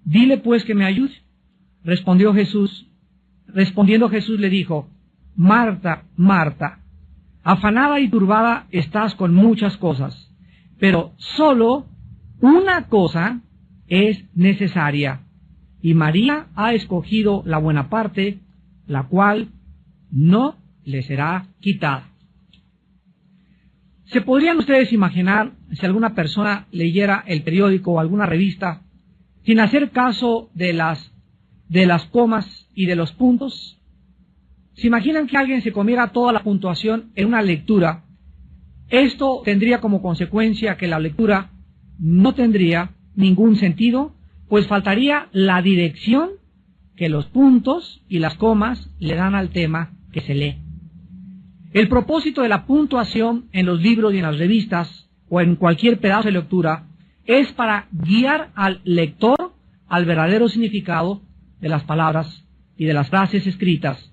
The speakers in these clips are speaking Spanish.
Dile pues que me ayude. Respondiendo Jesús le dijo: Marta, Marta, afanada y turbada estás con muchas cosas, pero solo una cosa es necesaria, y María ha escogido la buena parte, la cual no le será quitada. ¿Se podrían ustedes imaginar si alguna persona leyera el periódico o alguna revista sin hacer caso de las comas y de los puntos? ¿Se imaginan que alguien se comiera toda la puntuación en una lectura? Esto tendría como consecuencia que la lectura no tendría ningún sentido, pues faltaría la dirección que los puntos y las comas le dan al tema que se lee. El propósito de la puntuación en los libros y en las revistas o en cualquier pedazo de lectura es para guiar al lector al verdadero significado de las palabras y de las frases escritas.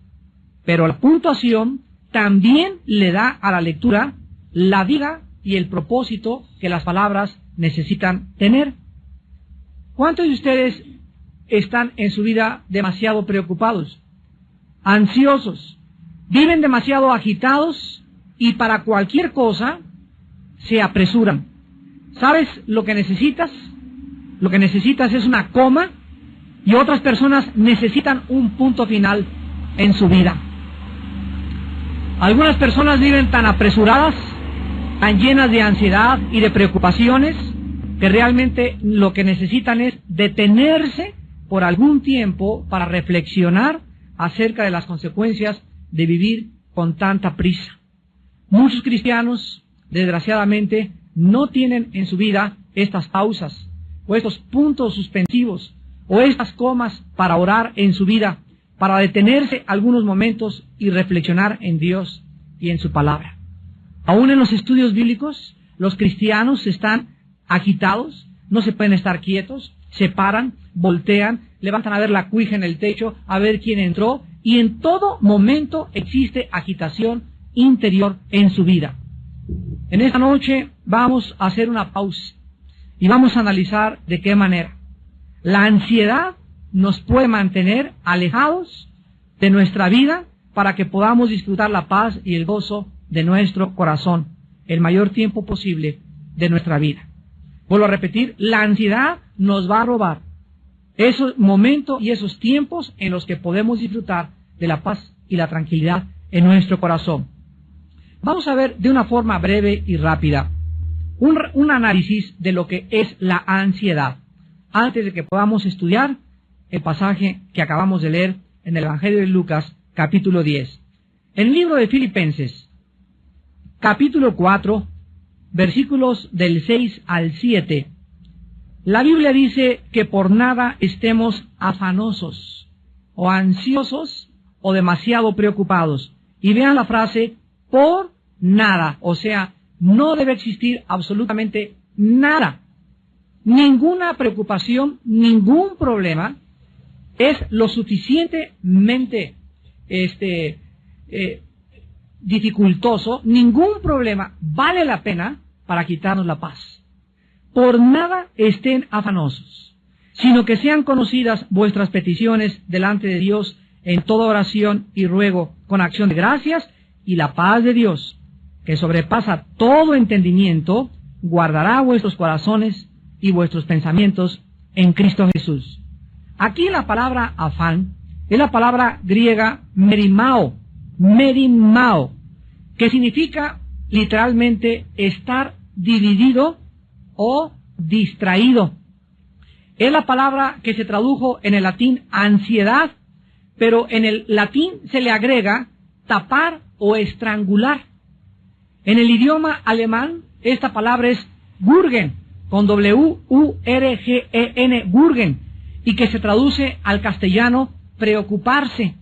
Pero la puntuación también le da a la lectura la vida y el propósito que las palabras necesitan tener. ¿Cuántos de ustedes están en su vida demasiado preocupados, ansiosos, viven demasiado agitados y para cualquier cosa se apresuran? ¿Sabes lo que necesitas? Lo que necesitas es una coma, y otras personas necesitan un punto final en su vida. Algunas personas viven tan apresuradas, tan llenas de ansiedad y de preocupaciones, que realmente lo que necesitan es detenerse por algún tiempo para reflexionar acerca de las consecuencias de vivir con tanta prisa. Muchos cristianos, desgraciadamente, no tienen en su vida estas pausas, o estos puntos suspensivos, o estas comas para orar en su vida, para detenerse algunos momentos y reflexionar en Dios y en su palabra. Aún en los estudios bíblicos, los cristianos están agitados, no se pueden estar quietos, se paran, voltean, levantan a ver la cuija en el techo, a ver quién entró, y en todo momento existe agitación interior en su vida. En esta noche vamos a hacer una pausa y vamos a analizar de qué manera la ansiedad nos puede mantener alejados de nuestra vida para que podamos disfrutar la paz y el gozo de nuestro corazón el mayor tiempo posible de nuestra vida. Vuelvo a repetir, la ansiedad nos va a robar esos momentos y esos tiempos en los que podemos disfrutar de la paz y la tranquilidad en nuestro corazón. Vamos a ver de una forma breve y rápida un análisis de lo que es la ansiedad, antes de que podamos estudiar el pasaje que acabamos de leer en el Evangelio de Lucas, capítulo 10. En el libro de Filipenses, capítulo 4, versículos del 6 al 7, la Biblia dice que por nada estemos afanosos, o ansiosos, o demasiado preocupados. Y vean la frase, por nada, o sea, no debe existir absolutamente nada. Ninguna preocupación, ningún problema es lo suficientemente dificultoso, ningún problema vale la pena para quitarnos la paz. Por nada estén afanosos, sino que sean conocidas vuestras peticiones delante de Dios en toda oración y ruego con acción de gracias, y la paz de Dios, que sobrepasa todo entendimiento, guardará vuestros corazones y vuestros pensamientos en Cristo Jesús. Aquí la palabra afán es la palabra griega merimao, que significa literalmente estar dividido o distraído. Es la palabra que se tradujo en el latín ansiedad, pero en el latín se le agrega tapar o estrangular. En el idioma alemán esta palabra es Wurgen, con W-U-R-G-E-N, Wurgen, y que se traduce al castellano preocuparse.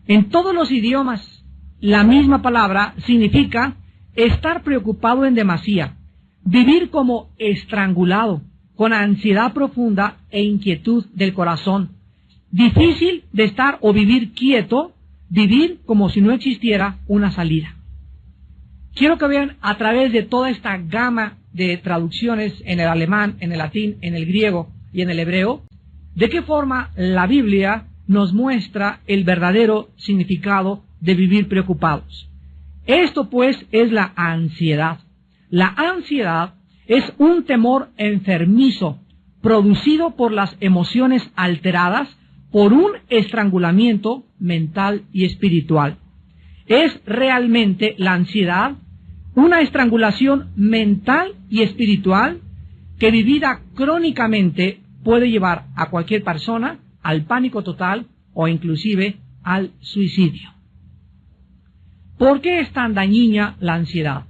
En todos los idiomas la misma palabra significa estar preocupado en demasía, vivir como estrangulado, con ansiedad profunda e inquietud del corazón. Difícil de estar o vivir quieto, vivir como si no existiera una salida. Quiero que vean a través de toda esta gama de traducciones en el alemán, en el latín, en el griego y en el hebreo, ¿De qué forma la Biblia nos muestra el verdadero significado de vivir preocupados? Esto pues es la ansiedad. La ansiedad es un temor enfermizo producido por las emociones alteradas por un estrangulamiento mental y espiritual. Es realmente la ansiedad una estrangulación mental y espiritual que vivida crónicamente puede llevar a cualquier persona al pánico total o inclusive al suicidio. ¿Por qué es tan dañina la ansiedad?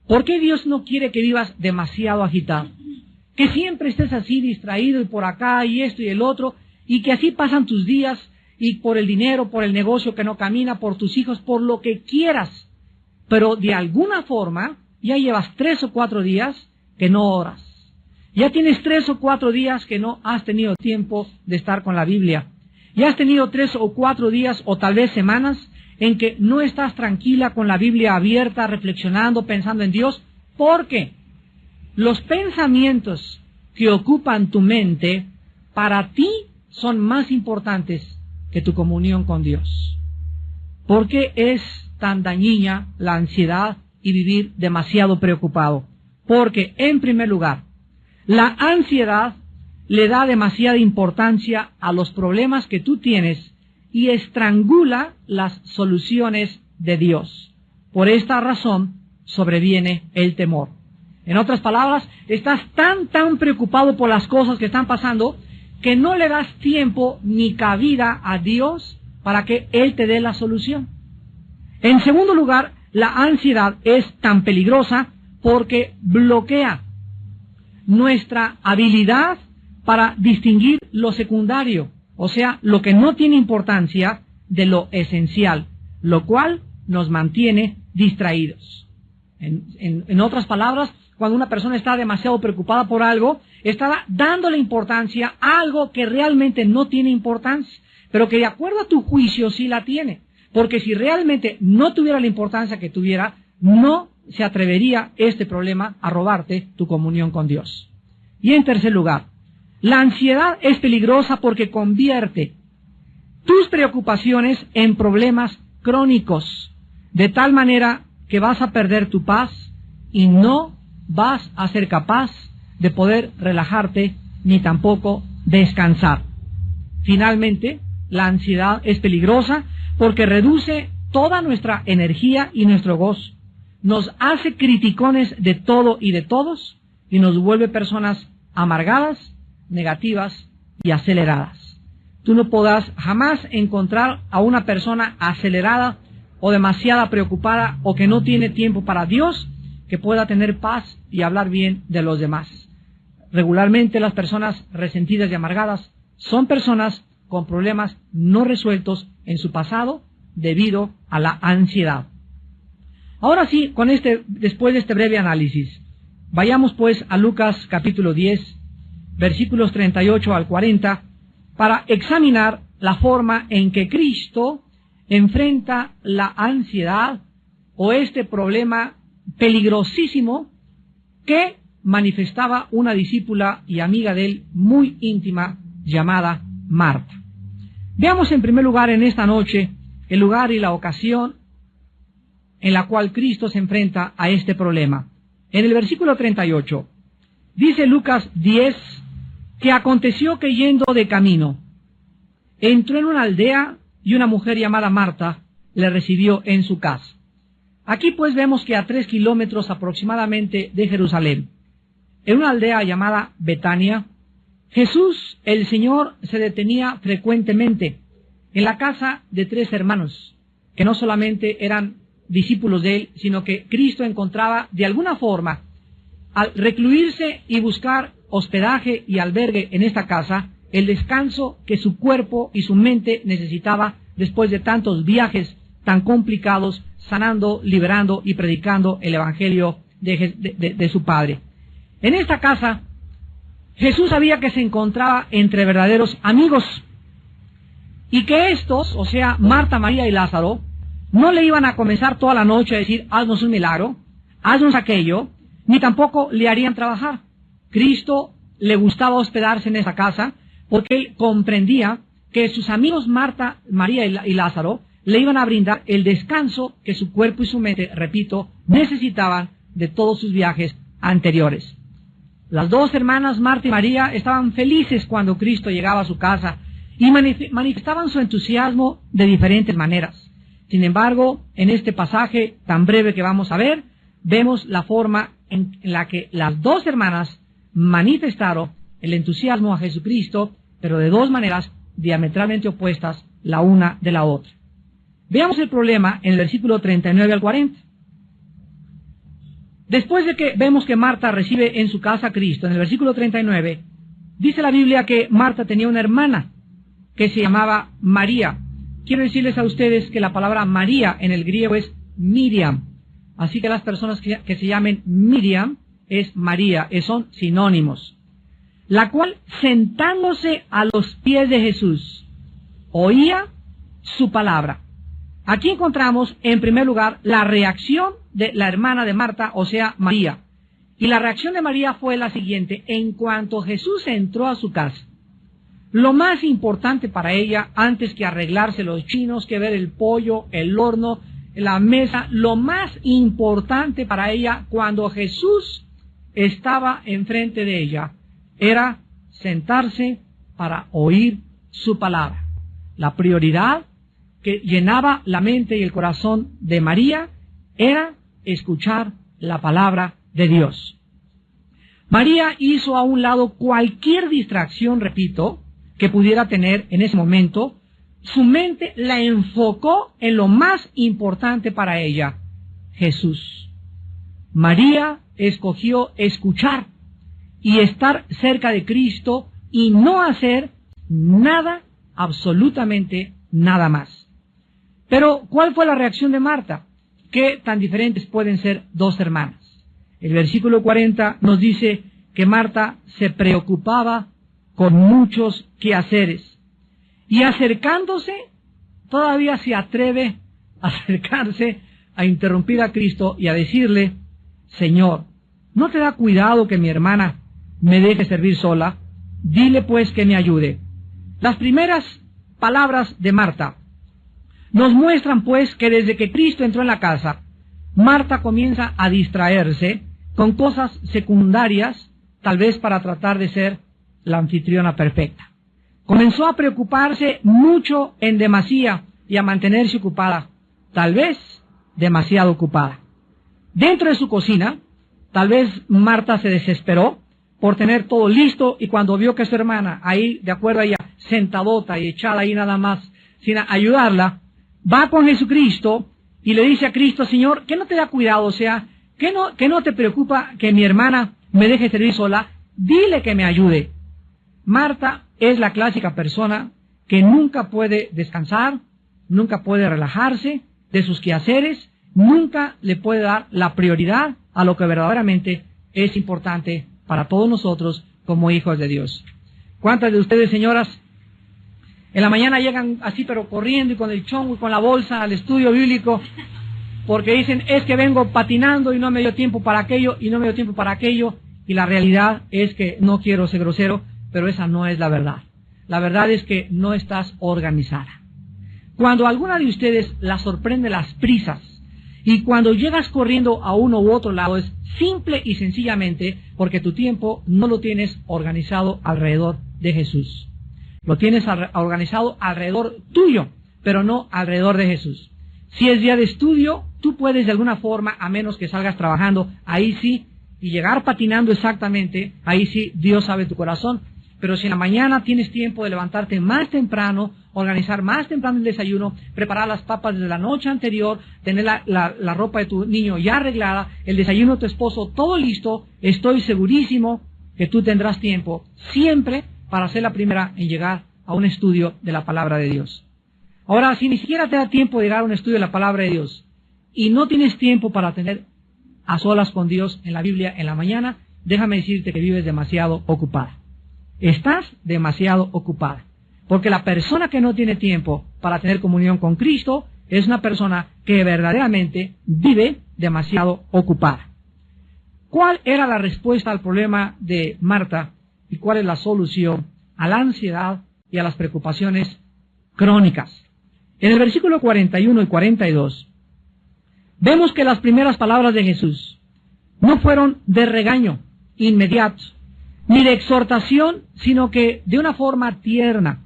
¿Por qué Dios no quiere que vivas demasiado agitado? Que siempre estés así distraído y por acá y esto y el otro, y que así pasan tus días y por el dinero, por el negocio que no camina, por tus hijos, por lo que quieras. Pero de alguna forma ya llevas 3 o 4 días que no oras. Ya tienes 3 o 4 días que no has tenido tiempo de estar con la Biblia. Ya has tenido 3 o 4 días o tal vez semanas en que no estás tranquila con la Biblia abierta, reflexionando, pensando en Dios, porque los pensamientos que ocupan tu mente para ti son más importantes que tu comunión con Dios. ¿Por qué es tan dañina la ansiedad y vivir demasiado preocupado? Porque, en primer lugar, la ansiedad le da demasiada importancia a los problemas que tú tienes y estrangula las soluciones de Dios. Por esta razón sobreviene el temor. En otras palabras, estás tan preocupado por las cosas que están pasando que no le das tiempo ni cabida a Dios para que Él te dé la solución. En segundo lugar, la ansiedad es tan peligrosa porque bloquea nuestra habilidad para distinguir lo secundario, o sea, lo que no tiene importancia de lo esencial, lo cual nos mantiene distraídos. En otras palabras, cuando una persona está demasiado preocupada por algo, está dándole importancia a algo que realmente no tiene importancia, pero que de acuerdo a tu juicio sí la tiene. Porque si realmente no tuviera la importancia que tuviera, no se atrevería este problema a robarte tu comunión con Dios. Y en tercer lugar, la ansiedad es peligrosa porque convierte tus preocupaciones en problemas crónicos, de tal manera que vas a perder tu paz y no vas a ser capaz de poder relajarte ni tampoco descansar. Finalmente, la ansiedad es peligrosa porque reduce toda nuestra energía y nuestro gozo. Nos hace criticones de todo y de todos y nos vuelve personas amargadas, negativas y aceleradas. Tú no podrás jamás encontrar a una persona acelerada o demasiado preocupada o que no tiene tiempo para Dios que pueda tener paz y hablar bien de los demás. Regularmente las personas resentidas y amargadas son personas con problemas no resueltos en su pasado debido a la ansiedad. Ahora sí, después de este breve análisis, vayamos pues a Lucas capítulo 10, versículos 38 al 40, para examinar la forma en que Cristo enfrenta la ansiedad o este problema peligrosísimo que manifestaba una discípula y amiga de él muy íntima llamada Marta. Veamos en primer lugar en esta noche el lugar y la ocasión en la cual Cristo se enfrenta a este problema. En el versículo 38 dice Lucas 10 que aconteció que yendo de camino entró en una aldea y una mujer llamada Marta le recibió en su casa. Aquí pues vemos que a 3 kilómetros aproximadamente de Jerusalén, en una aldea llamada Betania, Jesús, el Señor, se detenía frecuentemente en la casa de 3 hermanos, que no solamente eran discípulos de él, sino que Cristo encontraba de alguna forma, al recluirse y buscar hospedaje y albergue en esta casa, el descanso que su cuerpo y su mente necesitaba después de tantos viajes tan complicados, sanando, liberando y predicando el Evangelio de su Padre. En esta casa, Jesús sabía que se encontraba entre verdaderos amigos y que estos, o sea, Marta, María y Lázaro, no le iban a comenzar toda la noche a decir, haznos un milagro, haznos aquello, ni tampoco le harían trabajar. Cristo le gustaba hospedarse en esa casa porque él comprendía que sus amigos Marta, María y Lázaro le iban a brindar el descanso que su cuerpo y su mente, repito, necesitaban de todos sus viajes anteriores. Las dos hermanas Marta y María estaban felices cuando Cristo llegaba a su casa y manifestaban su entusiasmo de diferentes maneras. Sin embargo, en este pasaje tan breve que vamos a ver, vemos la forma en la que las dos hermanas manifestaron el entusiasmo a Jesucristo, pero de dos maneras diametralmente opuestas la una de la otra. Veamos el problema en el versículo 39 al 40. Después de que vemos que Marta recibe en su casa a Cristo, en el versículo 39, dice la Biblia que Marta tenía una hermana que se llamaba María. Quiero decirles a ustedes que la palabra María en el griego es Miriam. Así que las personas que se llamen Miriam es María, son sinónimos. La cual, sentándose a los pies de Jesús, oía su palabra. Aquí encontramos, en primer lugar, la reacción de la hermana de Marta, o sea, María. Y la reacción de María fue la siguiente: en cuanto Jesús entró a su casa, lo más importante para ella, antes que arreglarse los chinos, que ver el pollo, el horno, la mesa, lo más importante para ella cuando Jesús estaba enfrente de ella, era sentarse para oír su palabra. La prioridad que llenaba la mente y el corazón de María era escuchar la palabra de Dios. María hizo a un lado cualquier distracción, repito, que pudiera tener en ese momento. Su mente la enfocó en lo más importante para ella, Jesús. María escogió escuchar y estar cerca de Cristo y no hacer nada, absolutamente nada más. Pero, ¿cuál fue la reacción de Marta? ¿Qué tan diferentes pueden ser dos hermanas? El versículo 40 nos dice que Marta se preocupaba con muchos quehaceres. Y acercándose, todavía se atreve a acercarse a interrumpir a Cristo y a decirle: Señor, ¿no te da cuidado que mi hermana me deje servir sola? Dile pues que me ayude. Las primeras palabras de Marta nos muestran pues que desde que Cristo entró en la casa, Marta comienza a distraerse con cosas secundarias, tal vez para tratar de ser la anfitriona perfecta. Comenzó a preocuparse mucho en demasía y a mantenerse ocupada, tal vez demasiado ocupada. Dentro de su cocina, tal vez Marta se desesperó por tener todo listo, y cuando vio que su hermana, ahí de acuerdo a ella, sentadota y echada ahí nada más, sin ayudarla, va con Jesucristo y le dice a Cristo: Señor, ¿qué no te da cuidado? O sea, ¿qué no te preocupa que mi hermana me deje servir sola? Dile que me ayude. Marta es la clásica persona que nunca puede descansar, nunca puede relajarse de sus quehaceres, nunca le puede dar la prioridad a lo que verdaderamente es importante para todos nosotros como hijos de Dios. ¿Cuántas de ustedes, señoras, en la mañana llegan así pero corriendo y con el chongo y con la bolsa al estudio bíblico porque dicen: es que vengo patinando y no me dio tiempo para aquello y no me dio tiempo para aquello? Y la realidad es que, no quiero ser grosero, pero esa no es la verdad. La verdad es que no estás organizada. Cuando alguna de ustedes la sorprende las prisas y cuando llegas corriendo a uno u otro lado, es simple y sencillamente porque tu tiempo no lo tienes organizado alrededor de Jesús. Lo tienes organizado alrededor tuyo, pero no alrededor de Jesús. Si es día de estudio, tú puedes de alguna forma, a menos que salgas trabajando, ahí sí, y llegar patinando exactamente, ahí sí, Dios sabe tu corazón. Pero si en la mañana tienes tiempo de levantarte más temprano, organizar más temprano el desayuno, preparar las papas desde la noche anterior, tener la ropa de tu niño ya arreglada, el desayuno de tu esposo todo listo, estoy segurísimo que tú tendrás tiempo siempre para ser la primera en llegar a un estudio de la palabra de Dios. Ahora, si ni siquiera te da tiempo de llegar a un estudio de la palabra de Dios y no tienes tiempo para tener a solas con Dios en la Biblia en la mañana, déjame decirte que vives demasiado ocupada. Estás demasiado ocupada. Porque la persona que no tiene tiempo para tener comunión con Cristo es una persona que verdaderamente vive demasiado ocupada. ¿Cuál era la respuesta al problema de Marta y cuál es la solución a la ansiedad y a las preocupaciones crónicas. En el versículo 41 y 42, vemos que las primeras palabras de Jesús no fueron de regaño inmediato, ni de exhortación, sino que de una forma tierna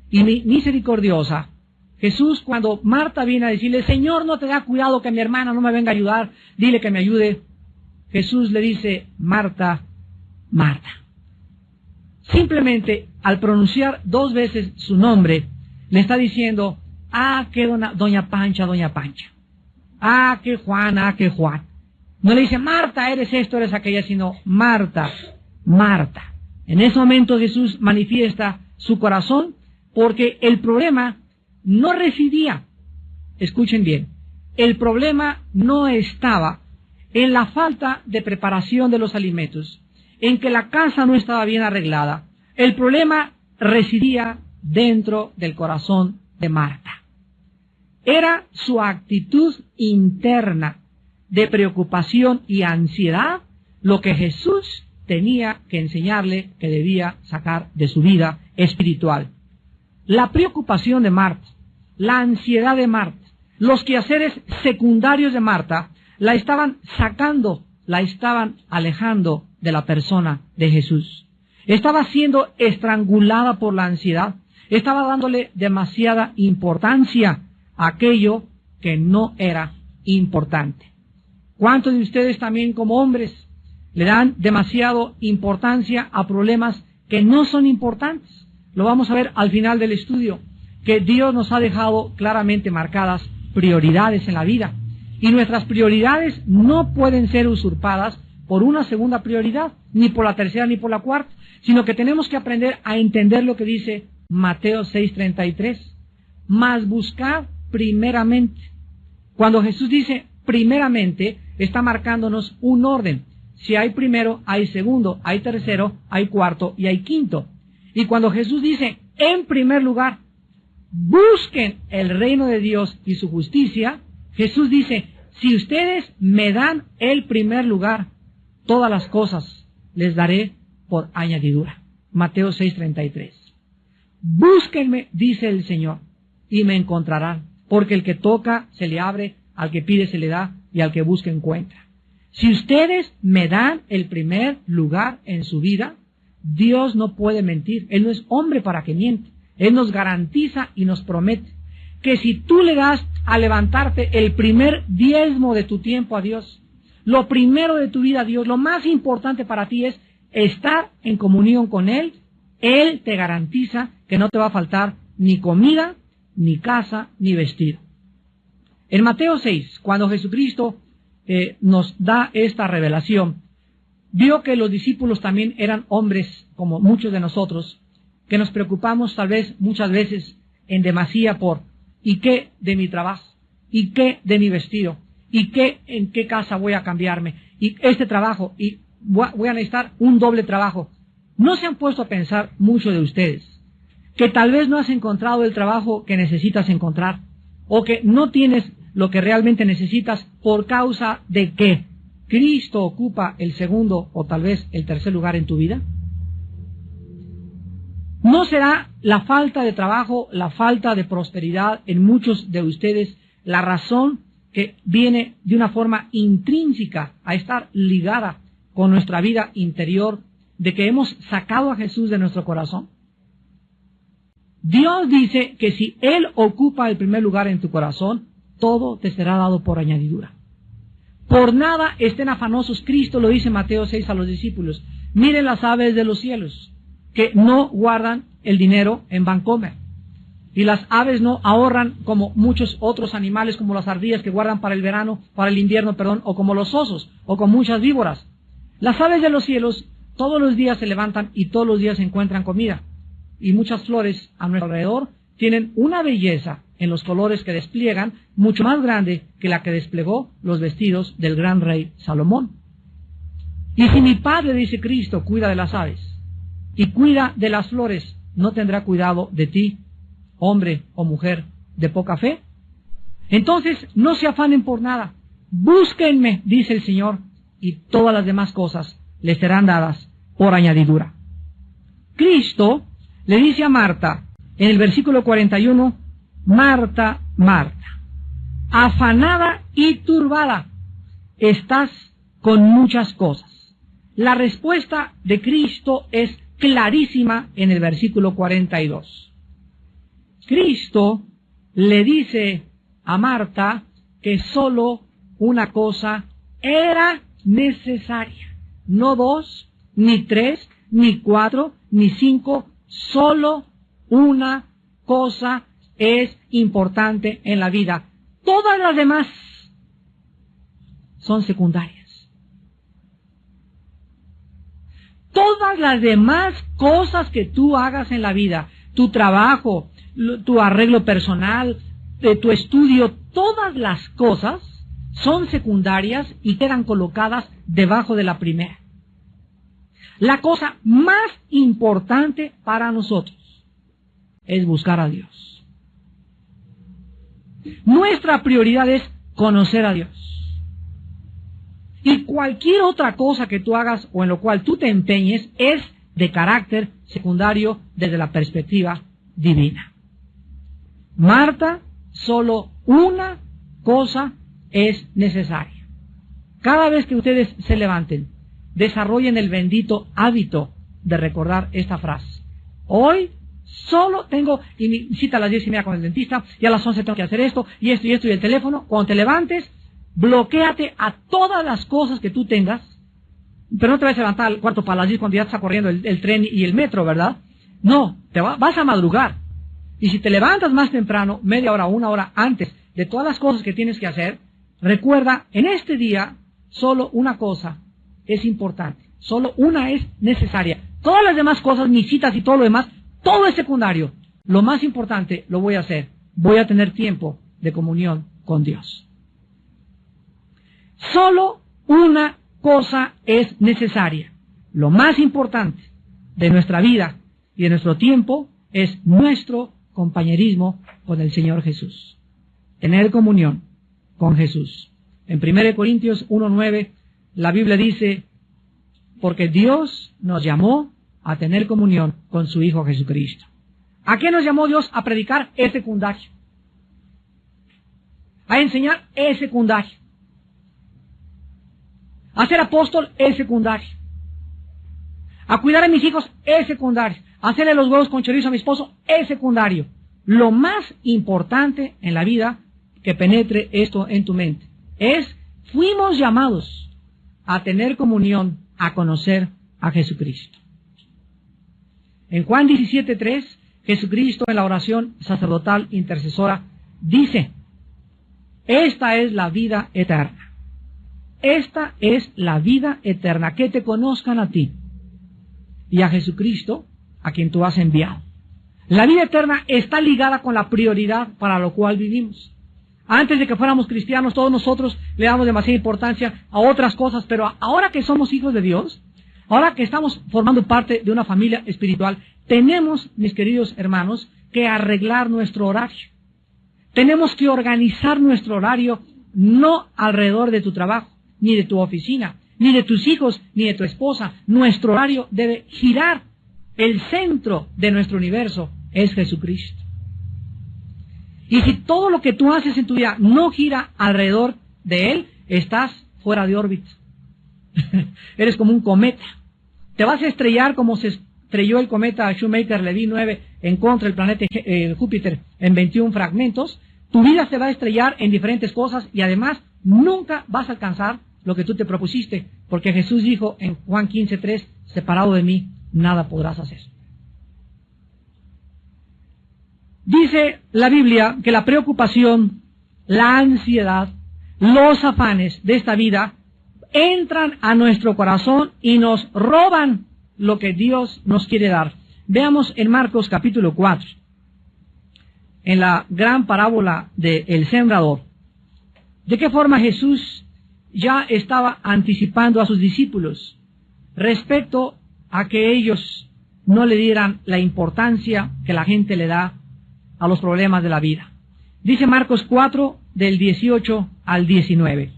y misericordiosa. Jesús, cuando Marta viene a decirle, Señor, no te da cuidado que mi hermana no me venga a ayudar, dile que me ayude. Jesús le dice, Marta, Marta. Simplemente al pronunciar 2 veces su nombre, le está diciendo, que doña Pancha, que Juan, que Juan. No le dice, Marta, eres esto, eres aquella, sino Marta, Marta. En ese momento Jesús manifiesta su corazón, porque el problema no residía, escuchen bien, el problema no estaba en la falta de preparación de los alimentos, en que la casa no estaba bien arreglada. El problema residía dentro del corazón de Marta. Era su actitud interna de preocupación y ansiedad lo que Jesús tenía que enseñarle que debía sacar de su vida espiritual. La preocupación de Marta, la ansiedad de Marta, los quehaceres secundarios de Marta, la estaban sacando, la estaban alejando de la persona de Jesús. Estaba siendo estrangulada por la ansiedad, estaba dándole demasiada importancia a aquello que no era importante. ¿Cuántos de ustedes también como hombres le dan demasiada importancia a problemas que no son importantes? Lo vamos a ver al final del estudio, que Dios nos ha dejado claramente marcadas prioridades en la vida. Y nuestras prioridades no pueden ser usurpadas por una segunda prioridad, ni por la tercera ni por la cuarta, sino que tenemos que aprender a entender lo que dice Mateo 6:33. Mas buscad primeramente. Cuando Jesús dice primeramente, está marcándonos un orden. Si hay primero, hay segundo, hay tercero, hay cuarto y hay quinto. Y cuando Jesús dice en primer lugar, busquen el reino de Dios y su justicia, Jesús dice, si ustedes me dan el primer lugar, todas las cosas les daré por añadidura. Mateo 6:33. Búsquenme, dice el Señor, y me encontrarán, porque el que toca se le abre, al que pide se le da, y al que busca encuentra. Si ustedes me dan el primer lugar en su vida, Dios no puede mentir. Él no es hombre para que miente. Él nos garantiza y nos promete que si tú le das a levantarte el primer diezmo de tu tiempo a Dios, lo primero de tu vida a Dios, lo más importante para ti es estar en comunión con Él, Él te garantiza que no te va a faltar ni comida, ni casa, ni vestido. En Mateo 6, cuando Jesucristo nos da esta revelación, vio que los discípulos también eran hombres como muchos de nosotros, que nos preocupamos tal vez muchas veces en demasía por ¿y qué de mi trabajo? ¿Y qué de mi vestido? ¿Y qué en qué casa voy a cambiarme? ¿Y este trabajo? ¿Y voy a necesitar un doble trabajo? ¿No se han puesto a pensar mucho de ustedes que tal vez no has encontrado el trabajo que necesitas encontrar o que no tienes lo que realmente necesitas por causa de que Cristo ocupa el segundo o tal vez el tercer lugar en tu vida? ¿No será la falta de trabajo, la falta de prosperidad en muchos de ustedes la razón que viene de una forma intrínseca a estar ligada con nuestra vida interior, de que hemos sacado a Jesús de nuestro corazón? Dios dice que si Él ocupa el primer lugar en tu corazón, todo te será dado por añadidura. Por nada estén afanosos, Cristo lo dice en Mateo 6 a los discípulos. Miren las aves de los cielos, que no guardan el dinero en Bancomer. Y las aves no ahorran como muchos otros animales, como las ardillas que guardan para el verano, para el invierno, o como los osos, o con muchas víboras. Las aves de los cielos todos los días se levantan y todos los días encuentran comida. Y muchas flores a nuestro alrededor tienen una belleza en los colores que despliegan, mucho más grande que la que desplegó los vestidos del gran rey Salomón. Y si mi Padre, dice Cristo, cuida de las aves y cuida de las flores, ¿no tendrá cuidado de ti, hombre o mujer de poca fe? Entonces, no se afanen por nada. Búsquenme, dice el Señor, y todas las demás cosas les serán dadas por añadidura. Cristo le dice a Marta, en el versículo 41, Marta, Marta, afanada y turbada, estás con muchas cosas. La respuesta de Cristo es clarísima en el versículo 42. Cristo le dice a Marta que solo una cosa era necesaria. No 2, ni 3, ni 4, ni 5, solo una cosa es importante en la vida. Todas las demás son secundarias. Todas las demás cosas que tú hagas en la vida, tu trabajo, tu arreglo personal, tu estudio, todas las cosas son secundarias y quedan colocadas debajo de la primera. La cosa más importante para nosotros es buscar a Dios. Nuestra prioridad es conocer a Dios. Y cualquier otra cosa que tú hagas o en lo cual tú te empeñes es de carácter secundario desde la perspectiva divina. Marta, solo una cosa es necesaria. Cada vez que ustedes se levanten, desarrollen el bendito hábito de recordar esta frase. Hoy solo tengo mi cita a las 10:30 con el dentista, y a las 11 tengo que hacer esto, y esto, y el teléfono. Cuando te levantes, bloquéate a todas las cosas que tú tengas, pero no te vas a levantar al cuarto para las 10 cuando ya está corriendo el tren y el metro, ¿verdad? No, vas a madrugar. Y si te levantas más temprano, media hora o una hora antes de todas las cosas que tienes que hacer, recuerda, en este día, solo una cosa es importante, solo una es necesaria. Todas las demás cosas, mis citas y todo lo demás, todo es secundario. Lo más importante lo voy a hacer. Voy a tener tiempo de comunión con Dios. Solo una cosa es necesaria. Lo más importante de nuestra vida y de nuestro tiempo es nuestro compañerismo con el Señor Jesús. Tener comunión con Jesús. En 1 Corintios 1:9, la Biblia dice, porque Dios nos llamó a tener comunión con su Hijo Jesucristo. ¿A qué nos llamó Dios? A predicar, es secundario. A enseñar, es secundario. A ser apóstol, es secundario. A cuidar a mis hijos, es secundario. A hacerle los huevos con chorizo a mi esposo, es secundario. Lo más importante en la vida, que penetre esto en tu mente, fuimos llamados a tener comunión, a conocer a Jesucristo. En Juan 17:3, Jesucristo en la oración sacerdotal intercesora dice, esta es la vida eterna. Esta es la vida eterna, que te conozcan a ti y a Jesucristo, a quien tú has enviado. La vida eterna está ligada con la prioridad para lo cual vivimos. Antes de que fuéramos cristianos, todos nosotros le damos demasiada importancia a otras cosas, pero ahora que somos hijos de Dios, ahora que estamos formando parte de una familia espiritual, tenemos, mis queridos hermanos, que arreglar nuestro horario. Tenemos que organizar nuestro horario no alrededor de tu trabajo, ni de tu oficina, ni de tus hijos, ni de tu esposa. Nuestro horario debe girar. El centro de nuestro universo es Jesucristo. Y si todo lo que tú haces en tu vida no gira alrededor de Él, estás fuera de órbita. Eres como un cometa. Te vas a estrellar como se estrelló el cometa Shoemaker-Levy 9 en contra del planeta Júpiter en 21 fragmentos. Tu vida se va a estrellar en diferentes cosas y además nunca vas a alcanzar lo que tú te propusiste, porque Jesús dijo en Juan 15:3, separado de mí, nada podrás hacer. Dice la Biblia que la preocupación, la ansiedad, los afanes de esta vida entran a nuestro corazón y nos roban lo que Dios nos quiere dar. Veamos en Marcos capítulo 4, en la gran parábola del sembrador, de qué forma Jesús ya estaba anticipando a sus discípulos respecto a que ellos no le dieran la importancia que la gente le da a los problemas de la vida. Dice Marcos 4, del 18 al 19.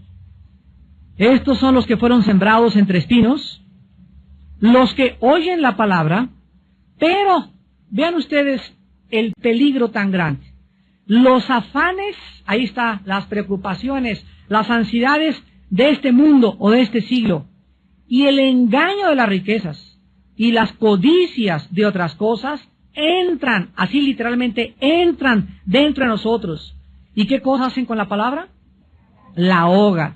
Estos son los que fueron sembrados entre espinos, los que oyen la palabra, pero vean ustedes el peligro tan grande. Los afanes, ahí está, las preocupaciones, las ansiedades de este mundo o de este siglo, y el engaño de las riquezas y las codicias de otras cosas entran, así literalmente entran dentro de nosotros. ¿Y qué cosas hacen con la palabra? La ahogan.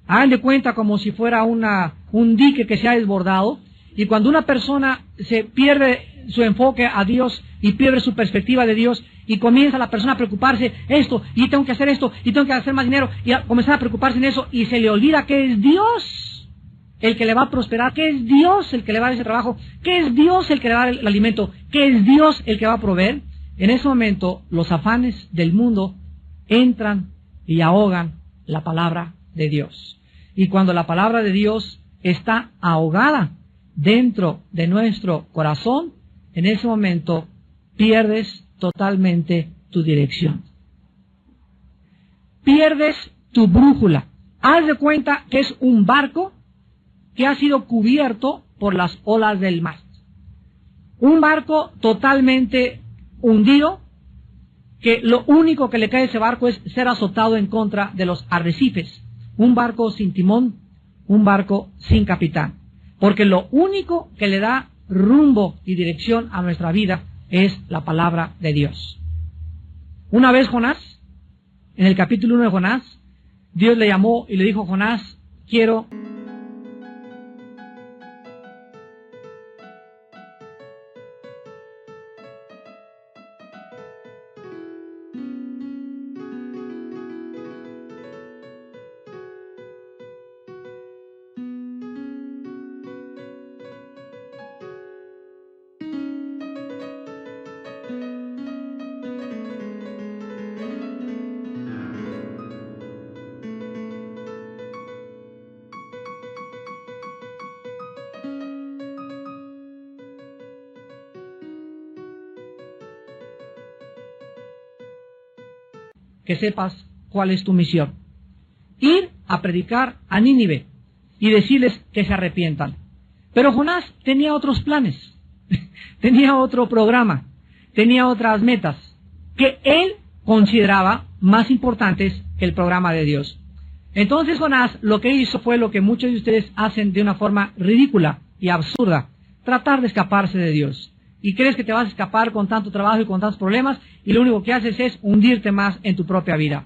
Hagan de cuenta como si fuera un dique que se ha desbordado, y cuando una persona se pierde su enfoque a Dios y pierde su perspectiva de Dios y comienza la persona a preocuparse esto, y tengo que hacer esto, y tengo que hacer más dinero, y a comenzar a preocuparse en eso, y se le olvida que es Dios el que le va a prosperar, que es Dios el que le va a dar ese trabajo, que es Dios el que le va a dar el alimento, que es Dios el que va a proveer. En ese momento los afanes del mundo entran y ahogan la palabra de Dios. Y cuando la palabra de Dios está ahogada dentro de nuestro corazón, en ese momento pierdes totalmente tu dirección. Pierdes tu brújula. Haz de cuenta que es un barco que ha sido cubierto por las olas del mar. Un barco totalmente hundido, que lo único que le cae a ese barco es ser azotado en contra de los arrecifes. Un barco sin timón, un barco sin capitán. Porque lo único que le da rumbo y dirección a nuestra vida es la palabra de Dios. Una vez Jonás, en el capítulo 1 de Jonás, Dios le llamó y le dijo: Jonás, quiero que sepas cuál es tu misión. Ir a predicar a Nínive y decirles que se arrepientan. Pero Jonás tenía otros planes, tenía otro programa, tenía otras metas que él consideraba más importantes que el programa de Dios. Entonces Jonás lo que hizo fue lo que muchos de ustedes hacen de una forma ridícula y absurda: tratar de escaparse de Dios. Y crees que te vas a escapar con tanto trabajo y con tantos problemas, y lo único que haces es hundirte más en tu propia vida.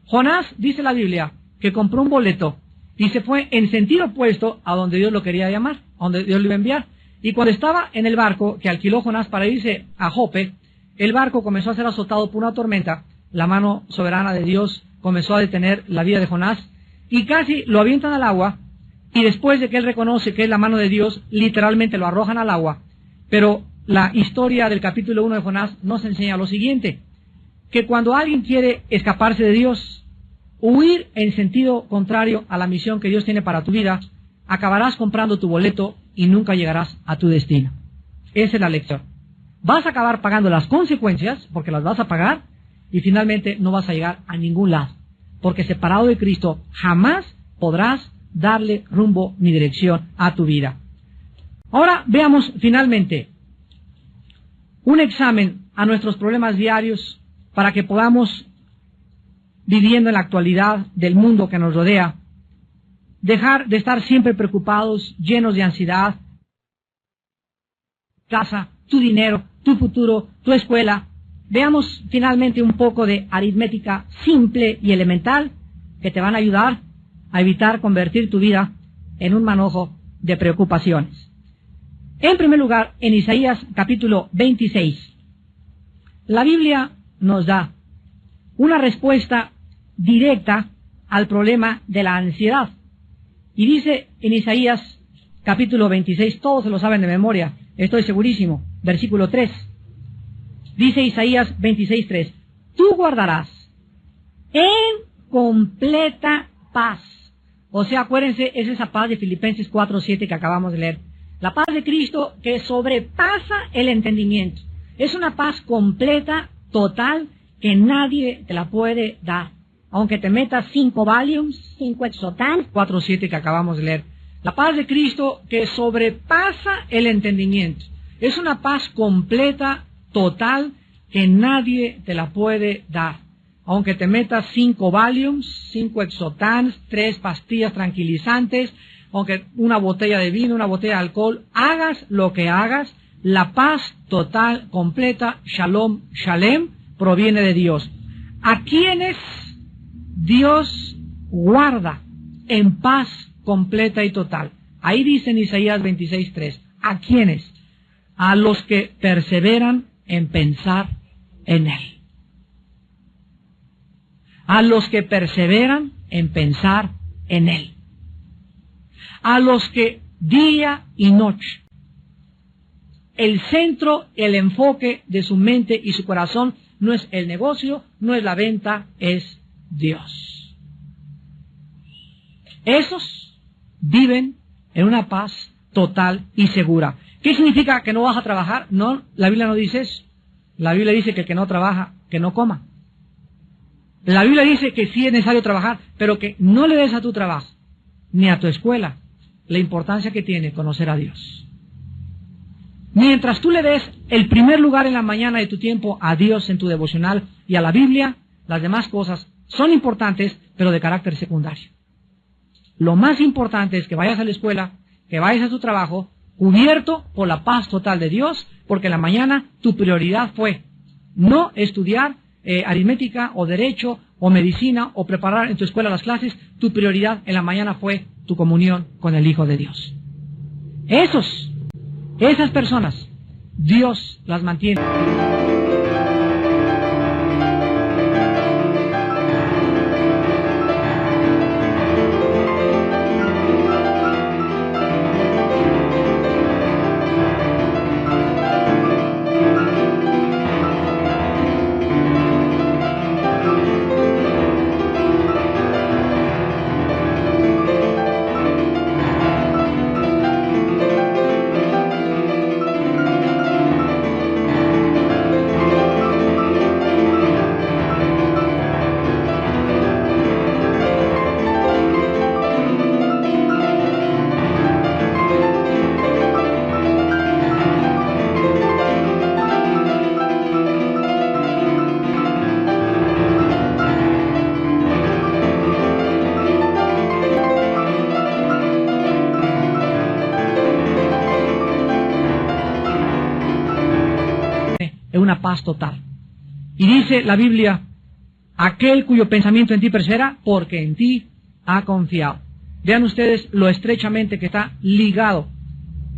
Jonás, dice la Biblia, que compró un boleto y se fue en sentido opuesto a donde Dios lo quería llamar, a donde Dios lo iba a enviar. Y cuando estaba en el barco que alquiló Jonás para irse a Jope, el barco comenzó a ser azotado por una tormenta. La mano soberana de Dios comenzó a detener la vida de Jonás y casi lo avientan al agua, y después de que él reconoce que es la mano de Dios, literalmente lo arrojan al agua. Pero la historia del capítulo 1 de Jonás nos enseña lo siguiente: que cuando alguien quiere escaparse de Dios, huir en sentido contrario a la misión que Dios tiene para tu vida, acabarás comprando tu boleto y nunca llegarás a tu destino. Esa es la lección. Vas a acabar pagando las consecuencias, porque las vas a pagar, y finalmente no vas a llegar a ningún lado, porque separado de Cristo jamás podrás darle rumbo ni dirección a tu vida. Ahora veamos finalmente un examen a nuestros problemas diarios para que podamos, viviendo en la actualidad del mundo que nos rodea, dejar de estar siempre preocupados, llenos de ansiedad. Casa, tu dinero, tu futuro, tu escuela. Veamos finalmente un poco de aritmética simple y elemental que te van a ayudar a evitar convertir tu vida en un manojo de preocupaciones. En primer lugar, en Isaías capítulo 26, la Biblia nos da una respuesta directa al problema de la ansiedad. Y dice en Isaías capítulo 26, todos se lo saben de memoria, estoy segurísimo, versículo 3. Dice Isaías 26:3, tú guardarás en completa paz. O sea, acuérdense, es esa paz de Filipenses 4:7 que acabamos de leer. La paz de Cristo que sobrepasa el entendimiento. Es una paz completa, total, que nadie te la puede dar. Aunque te metas 5 Valiums, 5 Exotan, 4:7 que acabamos de leer. La paz de Cristo que sobrepasa el entendimiento. Es una paz completa, total que nadie te la puede dar. Aunque te metas 5 Valiums, 5 Exotans, 3 pastillas tranquilizantes, aunque una botella de vino, una botella de alcohol, hagas lo que hagas, la paz total, completa, Shalom, Shalem, proviene de Dios. ¿A quienes Dios guarda en paz completa y total? Ahí dice en Isaías 26:3. ¿A quiénes? A los que perseveran en pensar en Él. A los que perseveran en pensar en Él. A los que día y noche, el centro, el enfoque de su mente y su corazón no es el negocio, no es la venta, es Dios. Esos viven en una paz total y segura. ¿Qué significa que no vas a trabajar? No, la Biblia no dice eso. La Biblia dice que el que no trabaja, que no coma. La Biblia dice que sí es necesario trabajar, pero que no le des a tu trabajo, ni a tu escuela, la importancia que tiene conocer a Dios. Mientras tú le des el primer lugar en la mañana de tu tiempo a Dios en tu devocional y a la Biblia, las demás cosas son importantes, pero de carácter secundario. Lo más importante es que vayas a la escuela, que vayas a tu trabajo, cubierto por la paz total de Dios, porque en la mañana tu prioridad fue no estudiar aritmética o derecho o medicina o preparar en tu escuela las clases. Tu prioridad en la mañana fue tu comunión con el Hijo de Dios. Esas personas, Dios las mantiene. Una paz total. Y dice la Biblia, aquel cuyo pensamiento en ti persevera, porque en ti ha confiado. Vean ustedes lo estrechamente que está ligado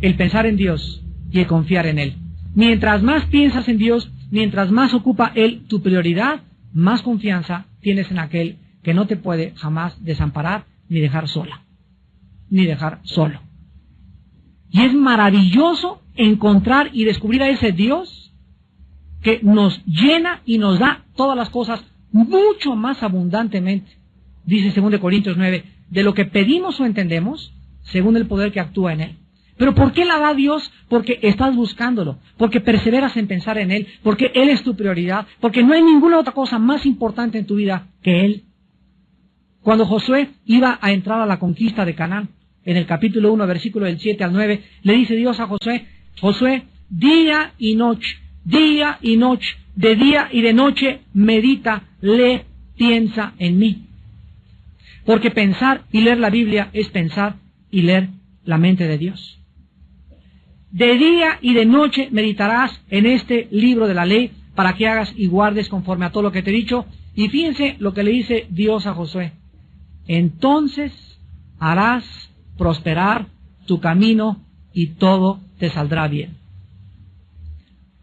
el pensar en Dios y el confiar en Él. Mientras más piensas en Dios, mientras más ocupa Él tu prioridad, más confianza tienes en aquel que no te puede jamás desamparar ni dejar sola, ni dejar solo. Y es maravilloso encontrar y descubrir a ese Dios que nos llena y nos da todas las cosas mucho más abundantemente, dice 2 Corintios 9, de lo que pedimos o entendemos, según el poder que actúa en Él. ¿Pero por qué la da Dios? Porque estás buscándolo, porque perseveras en pensar en Él, porque Él es tu prioridad, porque no hay ninguna otra cosa más importante en tu vida que Él. Cuando Josué iba a entrar a la conquista de Canaán, en el capítulo 1, versículo del 7 al 9, le dice Dios a Josué, Josué, día y noche, de día y de noche, medita, lee, piensa en mí. Porque pensar y leer la Biblia es pensar y leer la mente de Dios. De día y de noche meditarás en este libro de la ley para que hagas y guardes conforme a todo lo que te he dicho. Y fíjense lo que le dice Dios a Josué. Entonces harás prosperar tu camino y todo te saldrá bien.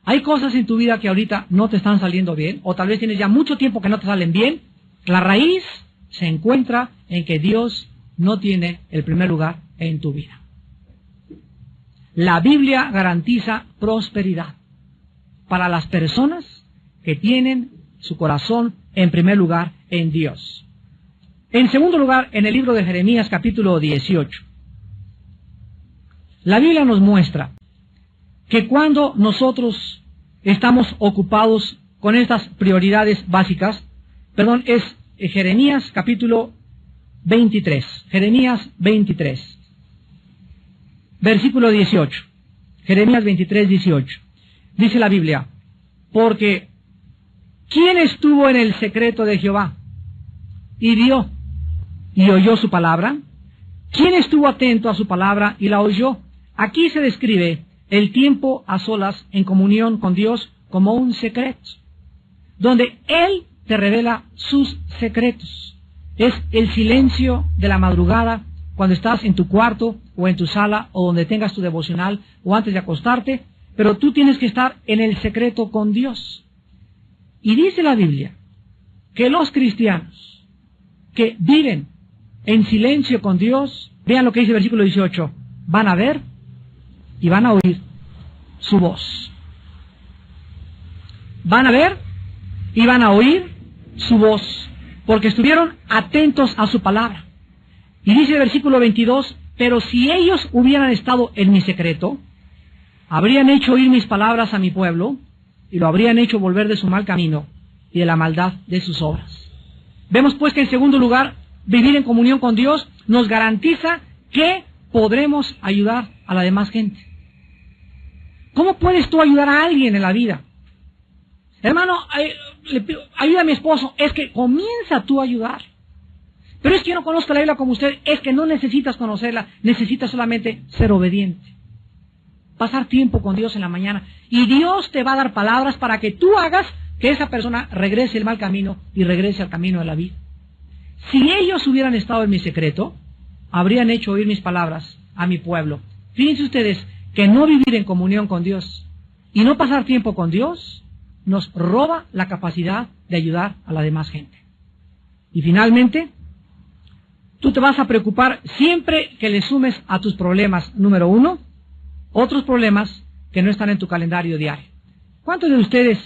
Hay cosas en tu vida que ahorita no te están saliendo bien, o tal vez tienes ya mucho tiempo que no te salen bien. La raíz se encuentra en que Dios no tiene el primer lugar en tu vida. La Biblia garantiza prosperidad para las personas que tienen su corazón en primer lugar en Dios. En segundo lugar, en el libro de Jeremías capítulo 18, la Biblia nos muestra que cuando nosotros estamos ocupados con estas prioridades básicas, es Jeremías capítulo 23, Jeremías 23, versículo 18, Jeremías 23, 18, dice la Biblia, Porque ¿quién estuvo en el secreto de Jehová y vio y oyó su palabra? ¿Quién estuvo atento a su palabra y la oyó? Aquí se describe el tiempo a solas en comunión con Dios como un secreto, donde Él te revela sus secretos. Es el silencio de la madrugada, cuando estás en tu cuarto o en tu sala o donde tengas tu devocional o antes de acostarte, pero tú tienes que estar en el secreto con Dios. Y dice la Biblia que los cristianos que viven en silencio con Dios, vean lo que dice el versículo 18, van a ver y van a oír su voz. Van a ver y van a oír su voz, porque estuvieron atentos a su palabra. Y dice el versículo 22, pero si ellos hubieran estado en mi secreto, habrían hecho oír mis palabras a mi pueblo, y lo habrían hecho volver de su mal camino y de la maldad de sus obras. Vemos pues que en segundo lugar, vivir en comunión con Dios nos garantiza que podremos ayudar a la demás gente. ¿Cómo puedes tú ayudar a alguien en la vida? Hermano, ayuda a mi esposo. Es que comienza tú a ayudar. Pero es que yo no conozco la Biblia como usted. Es que no necesitas conocerla. Necesitas solamente ser obediente. Pasar tiempo con Dios en la mañana. Y Dios te va a dar palabras para que tú hagas que esa persona regrese el mal camino y regrese al camino de la vida. Si ellos hubieran estado en mi secreto, habrían hecho oír mis palabras a mi pueblo. Fíjense ustedes que no vivir en comunión con Dios y no pasar tiempo con Dios nos roba la capacidad de ayudar a la demás gente. Y finalmente, tú te vas a preocupar siempre que le sumes a tus problemas, número uno, otros problemas que no están en tu calendario diario. ¿Cuántos de ustedes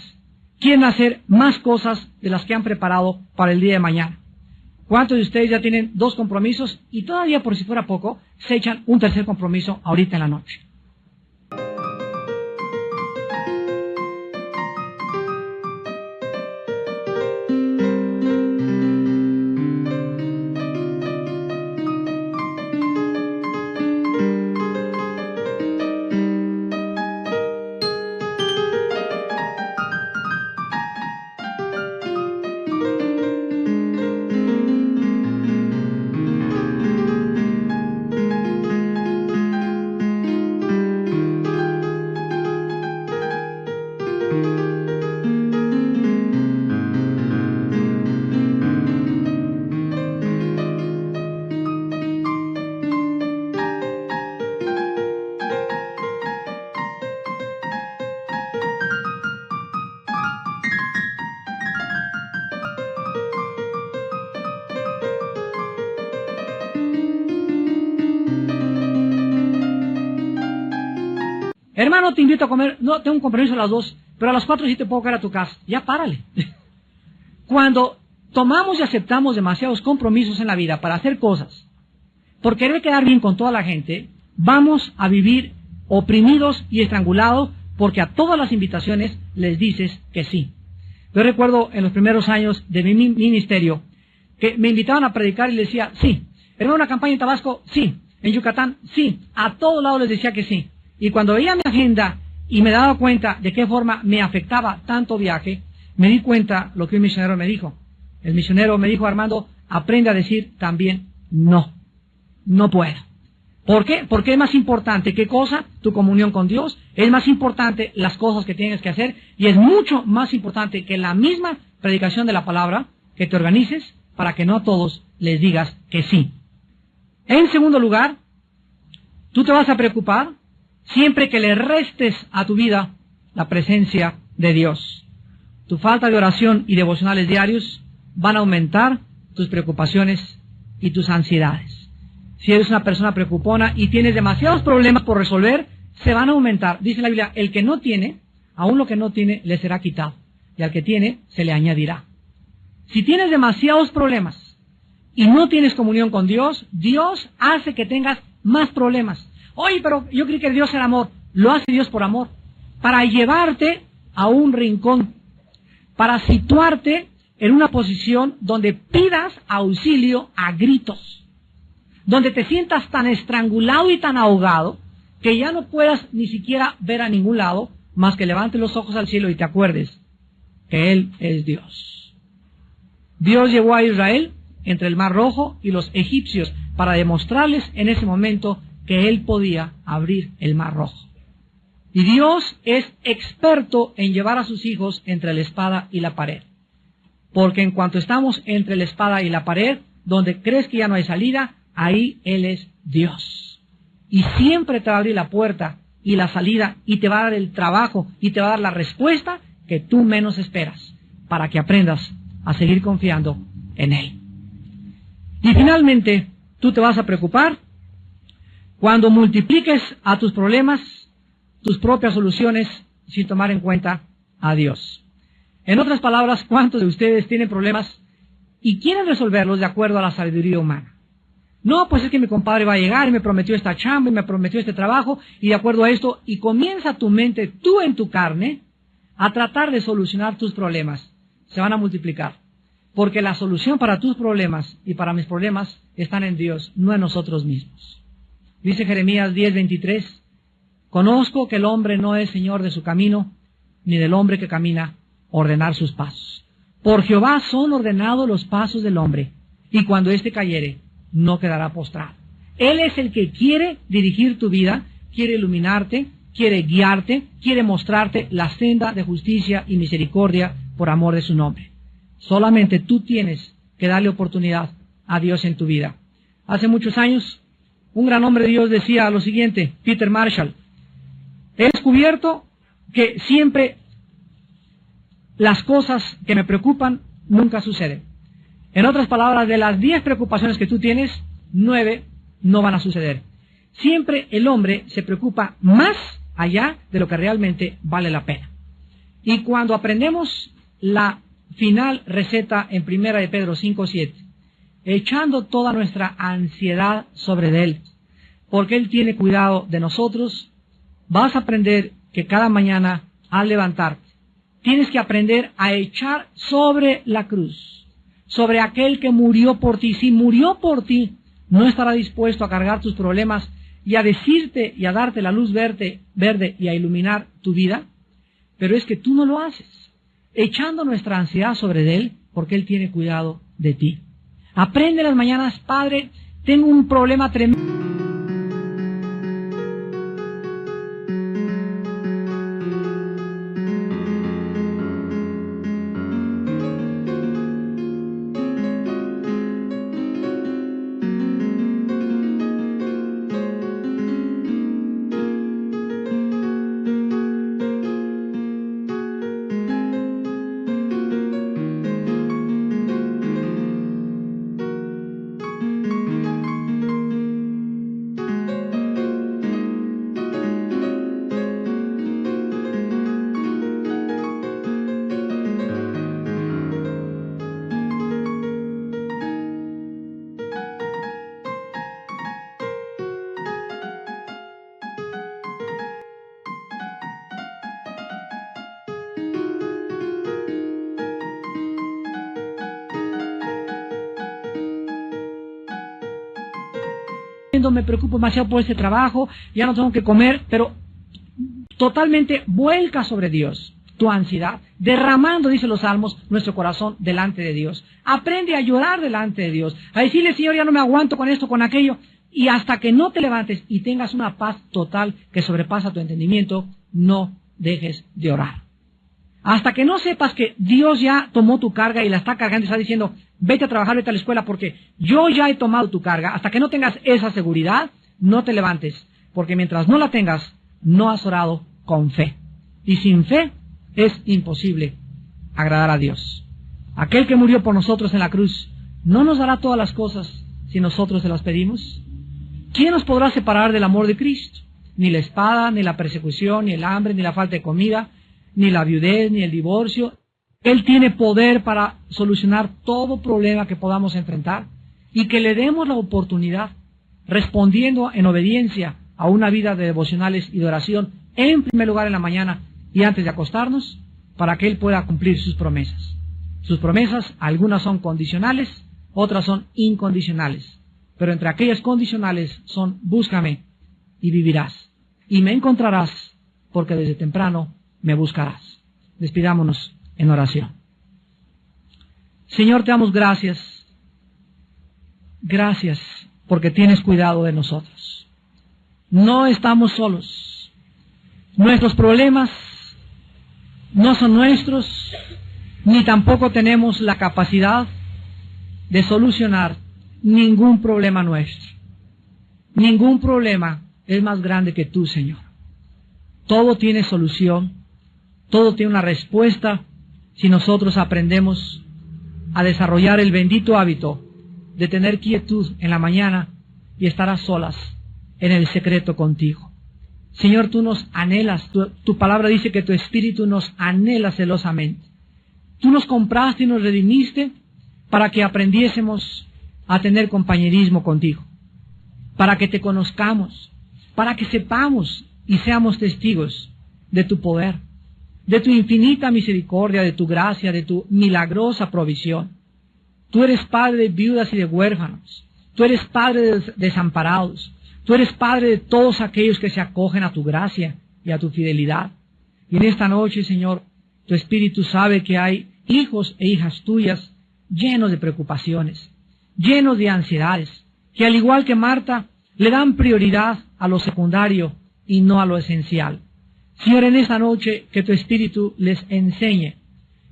quieren hacer más cosas de las que han preparado para el día de mañana? ¿Cuántos de ustedes ya tienen 2 compromisos y todavía, por si fuera poco, se echan un tercer compromiso ahorita en la noche? Hermano, te invito a comer. No, tengo un compromiso a las 2, pero a las 4 sí te puedo caer a tu casa. Ya párale. Cuando tomamos y aceptamos demasiados compromisos en la vida para hacer cosas, por querer quedar bien con toda la gente, vamos a vivir oprimidos y estrangulados porque a todas las invitaciones les dices que sí. Yo recuerdo en los primeros años de mi ministerio que me invitaban a predicar y les decía, sí. ¿Era una campaña en Tabasco? Sí. ¿En Yucatán? Sí. A todos lados les decía que sí. Y cuando veía mi agenda y me daba cuenta de qué forma me afectaba tanto viaje, me di cuenta lo que un misionero me dijo. El misionero me dijo, Armando, aprende a decir también no. No puedo. ¿Por qué? Porque es más importante, ¿qué cosa? Tu comunión con Dios. Es más importante las cosas que tienes que hacer. Y es mucho más importante que la misma predicación de la palabra, que te organices para que no a todos les digas que sí. En segundo lugar, tú te vas a preocupar siempre que le restes a tu vida la presencia de Dios. Tu falta de oración y devocionales diarios van a aumentar tus preocupaciones y tus ansiedades. Si eres una persona preocupona y tienes demasiados problemas por resolver, se van a aumentar. Dice la Biblia, el que no tiene, aún lo que no tiene, le será quitado. Y al que tiene, se le añadirá. Si tienes demasiados problemas y no tienes comunión con Dios, Dios hace que tengas más problemas. Oye, pero yo creí que Dios era amor. Lo hace Dios por amor. Para llevarte a un rincón. Para situarte en una posición donde pidas auxilio a gritos. Donde te sientas tan estrangulado y tan ahogado que ya no puedas ni siquiera ver a ningún lado más que levantes los ojos al cielo y te acuerdes que Él es Dios. Dios llevó a Israel entre el Mar Rojo y los egipcios para demostrarles en ese momento que Él podía abrir el Mar Rojo. Y Dios es experto en llevar a sus hijos entre la espada y la pared. Porque en cuanto estamos entre la espada y la pared, donde crees que ya no hay salida, ahí Él es Dios. Y siempre te va a abrir la puerta y la salida, y te va a dar el trabajo, y te va a dar la respuesta que tú menos esperas, para que aprendas a seguir confiando en Él. Y finalmente, tú te vas a preocupar cuando multipliques a tus problemas tus propias soluciones sin tomar en cuenta a Dios. En otras palabras, ¿cuántos de ustedes tienen problemas y quieren resolverlos de acuerdo a la sabiduría humana? No, pues es que mi compadre va a llegar y me prometió esta chamba y me prometió este trabajo y de acuerdo a esto, y comienza tu mente, tú en tu carne, a tratar de solucionar tus problemas. Se van a multiplicar. Porque la solución para tus problemas y para mis problemas están en Dios, no en nosotros mismos. Dice Jeremías 10:23, conozco que el hombre no es señor de su camino, ni del hombre que camina ordenar sus pasos. Por Jehová son ordenados los pasos del hombre, y cuando éste cayere, no quedará postrado. Él es el que quiere dirigir tu vida, quiere iluminarte, quiere guiarte, quiere mostrarte la senda de justicia y misericordia por amor de su nombre. Solamente tú tienes que darle oportunidad a Dios en tu vida. Hace muchos años, un gran hombre de Dios decía lo siguiente, Peter Marshall: he descubierto que siempre las cosas que me preocupan nunca suceden. En otras palabras, de las 10 preocupaciones que tú tienes, 9 no van a suceder. Siempre el hombre se preocupa más allá de lo que realmente vale la pena. Y cuando aprendemos la final receta en 1 de Pedro 5:7, echando toda nuestra ansiedad sobre Él, porque Él tiene cuidado de nosotros, vas a aprender que cada mañana al levantarte, tienes que aprender a echar sobre la cruz, sobre aquel que murió por ti. Si murió por ti, no estará dispuesto a cargar tus problemas y a decirte y a darte la luz verde y a iluminar tu vida. Pero es que tú no lo haces, echando nuestra ansiedad sobre Él, porque Él tiene cuidado de ti. Aprende las mañanas: Padre, tengo un problema tremendo. Me preocupo demasiado por ese trabajo, ya no tengo que comer, pero totalmente vuelca sobre Dios tu ansiedad, derramando, dice los Salmos, nuestro corazón delante de Dios. Aprende a llorar delante de Dios, a decirle: Señor, ya no me aguanto con esto, con aquello, y hasta que no te levantes y tengas una paz total que sobrepasa tu entendimiento, no dejes de orar. Hasta que no sepas que Dios ya tomó tu carga y la está cargando y está diciendo: vete a trabajar, vete a la escuela porque yo ya he tomado tu carga. Hasta que no tengas esa seguridad, no te levantes, porque mientras no la tengas, no has orado con fe. Y sin fe es imposible agradar a Dios. Aquel que murió por nosotros en la cruz, ¿no nos dará todas las cosas si nosotros se las pedimos? ¿Quién nos podrá separar del amor de Cristo? Ni la espada, ni la persecución, ni el hambre, ni la falta de comida, ni la viudez, ni el divorcio. Él tiene poder para solucionar todo problema que podamos enfrentar, y que le demos la oportunidad, respondiendo en obediencia a una vida de devocionales y de oración, en primer lugar en la mañana y antes de acostarnos, para que Él pueda cumplir sus promesas. Sus promesas, algunas son condicionales, otras son incondicionales, pero entre aquellas condicionales son: búscame y vivirás, y me encontrarás, porque desde temprano me buscarás. Despidámonos en oración. Señor, te damos gracias. Gracias porque tienes cuidado de nosotros. No estamos solos. Nuestros problemas no son nuestros, ni tampoco tenemos la capacidad de solucionar ningún problema nuestro. Ningún problema es más grande que tú, Señor. Todo tiene solución, todo tiene una respuesta si nosotros aprendemos a desarrollar el bendito hábito de tener quietud en la mañana y estar a solas en el secreto contigo. Señor, tú nos anhelas, tu palabra dice que tu espíritu nos anhela celosamente. Tú nos compraste y nos redimiste para que aprendiésemos a tener compañerismo contigo, para que te conozcamos, para que sepamos y seamos testigos de tu poder, de tu infinita misericordia, de tu gracia, de tu milagrosa provisión. Tú eres padre de viudas y de huérfanos, tú eres padre de desamparados, tú eres padre de todos aquellos que se acogen a tu gracia y a tu fidelidad. Y en esta noche, Señor, tu Espíritu sabe que hay hijos e hijas tuyas llenos de preocupaciones, llenos de ansiedades, que al igual que Marta, le dan prioridad a lo secundario y no a lo esencial. Señor, en esta noche que tu Espíritu les enseñe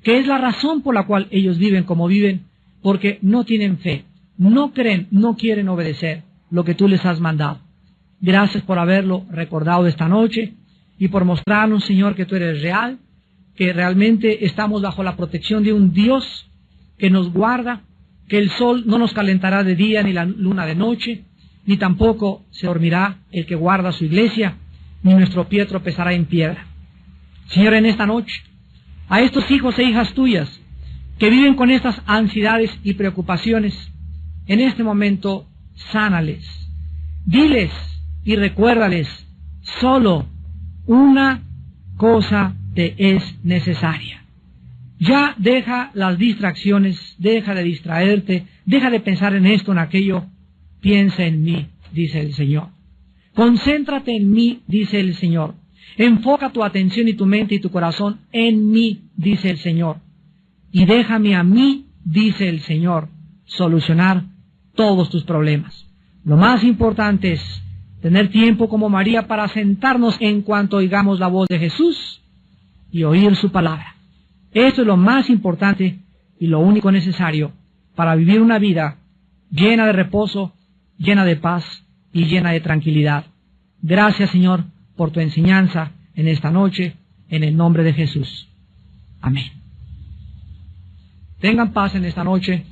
que es la razón por la cual ellos viven como viven, porque no tienen fe, no creen, no quieren obedecer lo que tú les has mandado. Gracias por haberlo recordado esta noche y por mostrarnos, Señor, que tú eres real, que realmente estamos bajo la protección de un Dios que nos guarda, que el sol no nos calentará de día ni la luna de noche, ni tampoco se dormirá el que guarda su iglesia, ni nuestro pie tropezará en piedra. Señor, en esta noche, a estos hijos e hijas tuyas que viven con estas ansiedades y preocupaciones, en este momento, sánales, diles y recuérdales, solo una cosa te es necesaria. Ya deja las distracciones, deja de distraerte, deja de pensar en esto, en aquello, piensa en mí, dice el Señor. Concéntrate en mí, dice el Señor. Enfoca tu atención y tu mente y tu corazón en mí, dice el Señor. Y déjame a mí, dice el Señor, solucionar todos tus problemas. Lo más importante es tener tiempo como María para sentarnos en cuanto oigamos la voz de Jesús y oír su palabra. Esto es lo más importante y lo único necesario para vivir una vida llena de reposo, llena de paz y llena de tranquilidad. Gracias, Señor, por tu enseñanza en esta noche, en el nombre de Jesús. Amén. Tengan paz en esta noche.